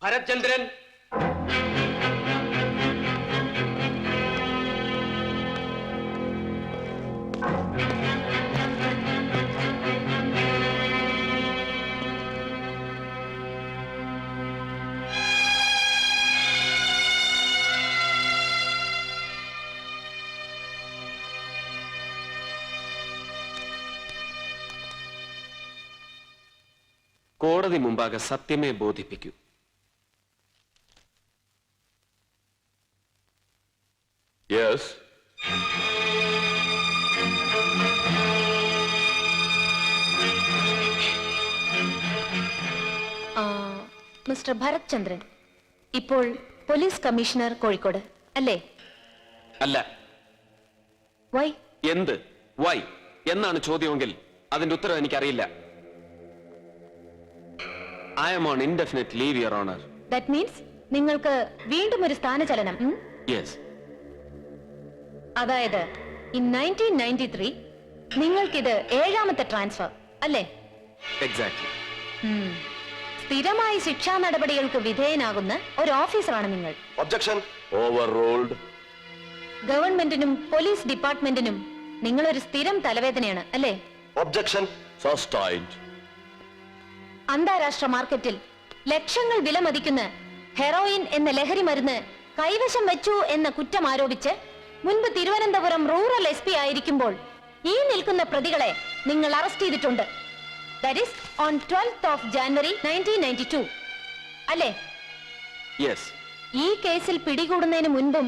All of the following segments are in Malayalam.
ഭരത്ചന്ദ്രൻ, കോടതി മുമ്പാകെ സത്യമേ ബോധിപ്പിക്കൂ. യെസ്. മിസ്റ്റർ ഭരത്ചന്ദ്രൻ, ഇപ്പോൾ പോലീസ് കമ്മീഷണർ കോഴിക്കോട് അല്ലേ? അല്ല. വൈ? എന്ത് വൈ എന്നാണ് ചോദ്യമെങ്കിൽ അതിന്റെ ഉത്തരം എനിക്കറിയില്ല. I am on indefinite leave, Your Honor. That means നിങ്ങൾക്ക് വീണ്ടും ഒരു സ്ഥാനചലനം. Yes. അതായത് in 1993 നിങ്ങൾക്കിത് 7ാമത്തെ ട്രാൻസ്ഫർ അല്ലേ? Exactly. സ്ഥിരമായി ശിക്ഷാ നടപടികൾക്ക് വിധേയനാകുന്ന ഒരു ഓഫീസറാണ് നിങ്ങൾ. Objection. Overruled. ഗവൺമെന്റിനും പോലീസ് ഡിപ്പാർട്ട്മെന്റിനും നിങ്ങൾ ഒരു സ്ഥിരം തലവേദനയാണ് അല്ലേ? Objection. Sustained. അന്താരാഷ്ട്ര മാർക്കറ്റിൽ ലക്ഷങ്ങൾ വിലമതിക്കുന്ന ഹെറോയിൻ എന്ന ലഹരി മരുന്ന് കൈവശം വെച്ചു എന്ന കുറ്റം ആരോപിച്ച് മുൻപ് തിരുവനന്തപുരം റൂറൽ SP ആയിരിക്കുമ്പോൾ ഈ നിൽക്കുന്ന പ്രതികളെ നിങ്ങൾ അറസ്റ്റ് ചെയ്തിട്ടുണ്ട്. That is on 12th of January 1992 അല്ലേ? Yes. ഈ കേസിൽ പിടികൂടുന്നതിന് മുൻപും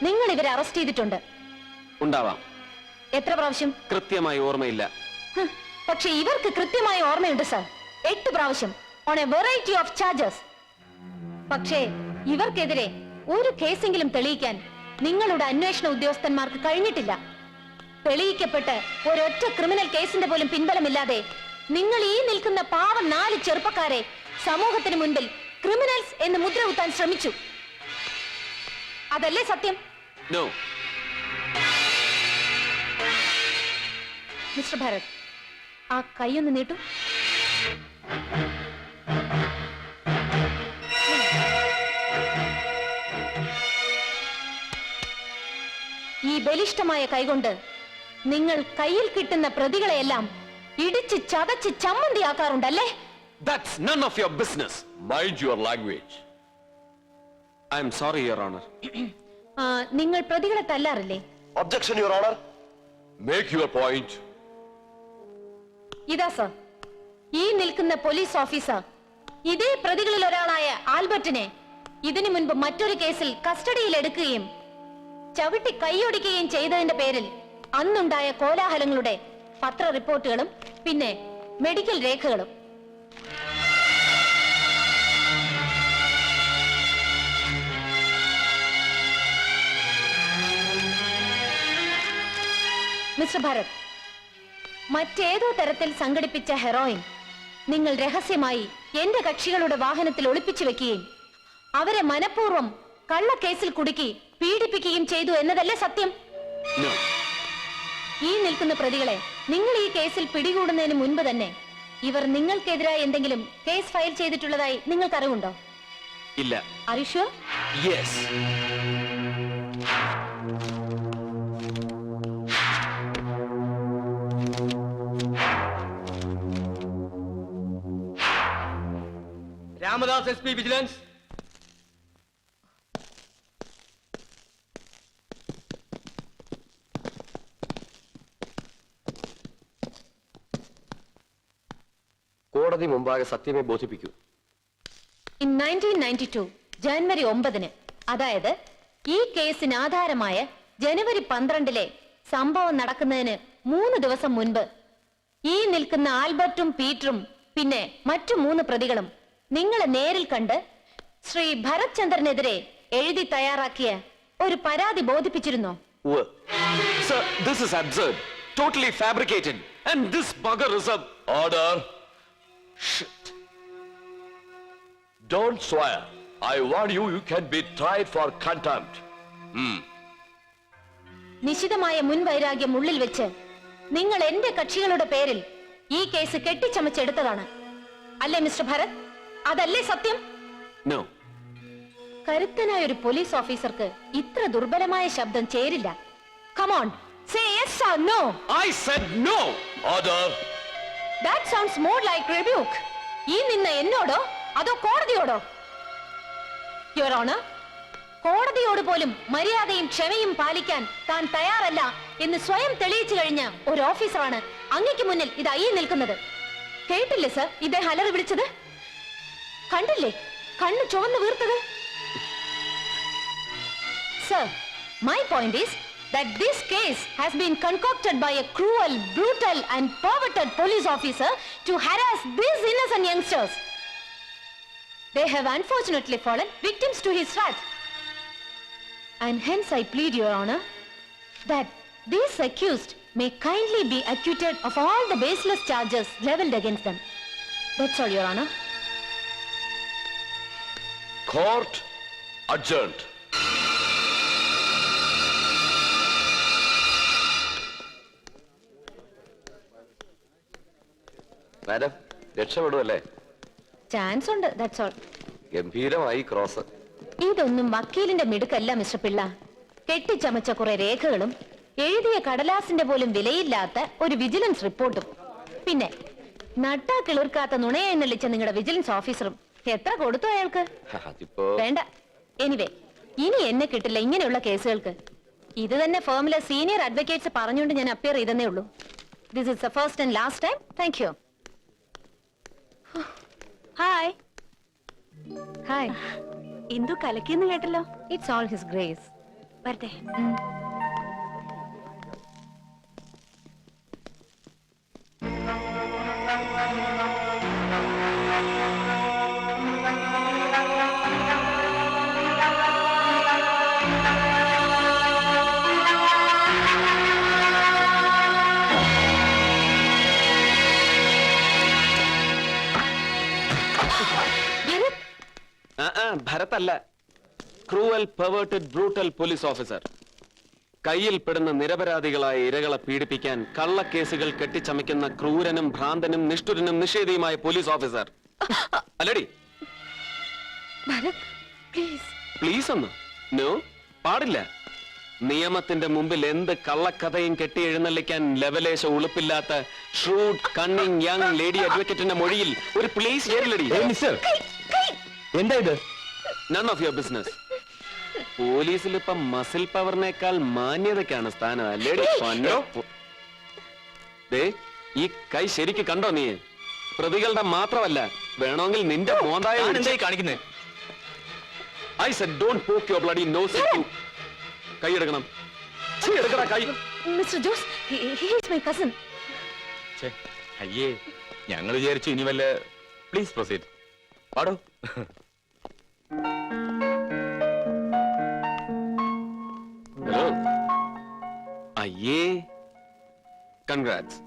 നിങ്ങൾ ഇവരെ അറസ്റ്റ് ചെയ്തിട്ടുണ്ട്. ഉണ്ടാവാം. എത്ര പ്രാവശ്യം? കൃത്യമായി ഓർമ്മയില്ല. പക്ഷെ ഇവർക്ക് കൃത്യമായി ഓർമ്മയുണ്ട് സർ. 8 പ്രാവശ്യം on a variety of charges. പക്ഷേ ഇവർക്കെതിരെ ഒരു കേസെങ്കിലും തെളിയിക്കാൻ നിങ്ങളുടെ അന്വേഷണ ഉദ്യോഗസ്ഥന്മാർക്ക് കഴിഞ്ഞിട്ടില്ല. തെളിയിക്കപ്പെട്ട് ഒരൊറ്റ ക്രിമിനൽ കേസിന്റെ പോലും പിൻബലമില്ലാതെ നിങ്ങൾ ഈ നിൽക്കുന്ന പാവം 4 ചെറുപ്പക്കാരെ സമൂഹത്തിന് മുൻപിൽ ക്രിമിനൽസ് എന്ന് മുദ്ര കുത്താൻ ശ്രമിച്ചു. അതല്ലേ സത്യം? No. മിസ്റ്റർ ഭരത്, ആ കൈയൊന്ന് നീട്ടു. ഈ ബലിഷ്ഠമായ കൈകൊണ്ട് നിങ്ങൾ കയ്യിൽ കിട്ടുന്ന പ്രതികളെയെല്ലാം ഇടിച്ച് ചതച്ച് ചമ്മന്തിയാക്കാറുണ്ടല്ലേ? That's none of your business. Mind your language. I am sorry, Your Honor. നിങ്ങൾ പ്രതികളെ തല്ലാറില്ലേ? Objection, Your Honor. Make your point. ഇതാ സർ, ഈ നിൽക്കുന്ന പോലീസ് ഓഫീസർ ഇതേ പ്രതികളിൽ ഒരാളായ ആൽബർട്ടിനെ ഇതിനു മുൻപ് മറ്റൊരു കേസിൽ കസ്റ്റഡിയിൽ എടുക്കുകയും ചവിട്ടി കൈയൊടിക്കുകയും ചെയ്തതിന്റെ പേരിൽ അന്നുണ്ടായ കോലാഹലങ്ങളുടെ പത്ര റിപ്പോർട്ടുകളും പിന്നെ മെഡിക്കൽ രേഖകളും. മിസ്റ്റർ ഭരത്, മറ്റേതോ തരത്തിൽ സംഘടിപ്പിച്ച ഹെറോയിൻ നിങ്ങൾ രഹസ്യമായി എന്റെ കക്ഷികളുടെ വാഹനത്തിൽ ഒളിപ്പിച്ചു വെക്കുകയും അവരെ മനഃപൂർവ്വം കള്ളക്കേസിൽ കുടുക്കി പീഡിപ്പിക്കുകയും ചെയ്തു എന്നതല്ലേ സത്യം? No. ഈ നിൽക്കുന്ന പ്രതികളെ നിങ്ങൾ ഈ കേസിൽ പിടികൂടുന്നതിന് മുൻപ് തന്നെ ഇവർ നിങ്ങൾക്കെതിരായി എന്തെങ്കിലും കേസ് ഫയൽ ചെയ്തിട്ടുള്ളതായി നിങ്ങൾക്ക് അറിവുണ്ടോ? ഇല്ല. Are you sure? Yes. Ramadas SP vigilance. കോടതി മുമ്പാകെ സത്യമേ ബോധിപ്പിക്കൂ. In 1992 ജനുവരി 9 അതായത് ഈ കേസിന് ആധാരമായ ജനുവരി 12 സംഭവം നടക്കുന്നതിന് 3 ദിവസം മുൻപ് ഈ നിൽക്കുന്ന ആൽബർട്ടും പീറ്ററും പിന്നെ മറ്റു 3 പ്രതികളും നിങ്ങളെ നേരിൽ കണ്ട് ശ്രീ ഭരത്ചന്ദ്രനെതിരെ എഴുതി തയ്യാറാക്കിയ ഒരു പരാതി ബോധിപ്പിച്ചിരുന്നോ? Sir, this is absurd. Totally fabricated. And this bugger is a... Order. Shit. Don't swear. I warn you, you can be tried for contempt. നിശിതമായ മുൻവൈരാഗ്യം ഉള്ളിൽ വെച്ച് നിങ്ങൾ എന്റെ കക്ഷികളുടെ പേരിൽ ഈ കേസ് കെട്ടിച്ചമച്ചെടുത്തതാണ് അല്ലേ മിസ്റ്റർ ഭരത്? അതല്ലേ സത്യം? No. കരുത്തനായ ഒരു പോലീസ് ഓഫീസർക്ക് ഇത്ര ദുർബലമായ ശബ്ദം ചേരില്ല. Come on, say yes or no. I said no. Order. That sounds more like rebuke. ഈ നിന്ന എന്നോടോ അതോ കോടതിയോടോ? Your Honor, കോടതിയോട് പോലും മര്യാദയും ക്ഷമയും പാലിക്കാൻ താൻ തയ്യാറല്ല എന്ന് സ്വയം തെളിയിച്ചു കഴിഞ്ഞ ഒരു ഓഫീസറാണ് അങ്ങയ്ക്ക് മുന്നിൽ ഇതായി നിൽക്കുന്നത്. കേട്ടില്ലേ സർ ഇദ്ദേഹം അലറി വിളിച്ചത്? കണ്ടില്ലേ കണ്ണ് ചുവന്ന് വീർത്തത്? Sir, my point is that this case has been concocted by a cruel, brutal and perverted police officer to harass these innocent youngsters. They have unfortunately fallen victims to his wrath. And hence I plead, Your Honor, that these accused may kindly be acquitted of all the baseless charges leveled against them. That's all, Your Honor. Court adjourned. Madam, രക്ഷപ്പെടുമല്ലേ? ചാൻസ് ഉണ്ട്, that's all. ഗംഭീരമായി ക്രോസ്. ഇതൊന്നും വക്കീലിന്റെ മിടുക്കല്ല മിസ്റ്റർ പിള്ള. കെട്ടിച്ചമച്ച കുറെ രേഖകളും എഴുതിയ കടലാസിന്റെ പോലും വിലയില്ലാത്ത ഒരു വിജിലൻസ് റിപ്പോർട്ടും പിന്നെ നട്ടാ കിളിർക്കാത്ത നുണയെ എണ്ണളിച്ച നിങ്ങളുടെ വിജിലൻസ് ഓഫീസറും. എത്ര കൊടുത്തു അയാൾക്ക്? അതിപ്പോ വേണ്ട. എനിവേ, ഇനി എന്നെ കിട്ടില്ല ഇങ്ങനെയുള്ള കേസുകൾക്ക്. ഇത് തന്നെ ഫേമിലെ സീനിയർ അഡ്വക്കേറ്റ്സ് പറഞ്ഞുകൊണ്ട് ഞാൻ അപ്പിയർ ചെയ്തേ ഉള്ളൂ. This is the first and last time. Thank you. Hi. Hi. Indu കലക്കിന്ന് കേട്ടല്ലോ. It's all his grace. വരട്ടെ. ഭരത് അല്ല, cruel, perverted, brutal police officer. കയ്യിൽ പെടുന്ന നിരപരാധികളായ ഇരകളെ പീഡിപ്പിക്കാൻ കള്ളക്കേസുകൾ കെട്ടിച്ചമയ്ക്കുന്ന ക്രൂരനും ഭ്രാന്തനും നിഷ്ഠുരനും നിഷേധിയുമായ പോലീസ് ഓഫീസർ അല്ലടി? പ്ലീസ് ഒന്ന് നോ, പാടില്ല. നിയമത്തിന്റെ മുമ്പിൽ എന്ത് കള്ളക്കഥയും കെട്ടി എഴുന്നള്ളിക്കാൻ ലെവലേശ ഉളുപ്പില്ലാത്ത ഷ്രൂഡ് കണ്ണിങ് യങ് ലേഡി അഡ്വക്കേറ്റിന്റെ മൊഴിയിൽ ഒരു പ്ലീസ് ചേരില്ലടി. എന്താ ഇത്? None of your business. പോലീസിൽ ഇപ്പൊ മസിൽ പവറിനേക്കാൾ മാന്യതയ്ക്കാണ് സ്ഥാനം അല്ലേടി? ഈ കൈ ശരിക്ക് കണ്ടോ നീ? പ്രതികളുടെ മാത്രമല്ല, വേണമെങ്കിൽ നിന്റെ മോന്തായ കാണിക്കുന്നേ. I said don't poke your bloody nose into. കൈ എടുക്കണം. എടുക്കടാ കൈ. Mister Jose, he is my cousin. അയ്യേ, ഞങ്ങൾ വിചാരിച്ചു ഇനി വല്ല. Please proceed. പാടോ. ഹലോ. അയ്യേ, കൺഗ്രാറ്റ്സ്.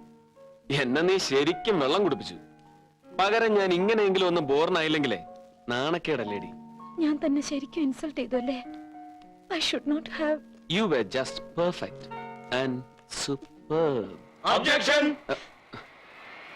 എന്നെ നീ ശരിക്കും വെള്ളം കുടിപ്പിച്ചു. പകരം ഞാൻ ഇങ്ങനെയെങ്കിലും ഒന്ന് ബോർണായില്ലെങ്കിലേ നാണക്കേടല്ലേടി? ഞാൻ തന്നെ ശരിക്കും ഇൻസൾട്ട് ചെയ്തു അല്ലേ? I should not have. You were just perfect and superb. Objection!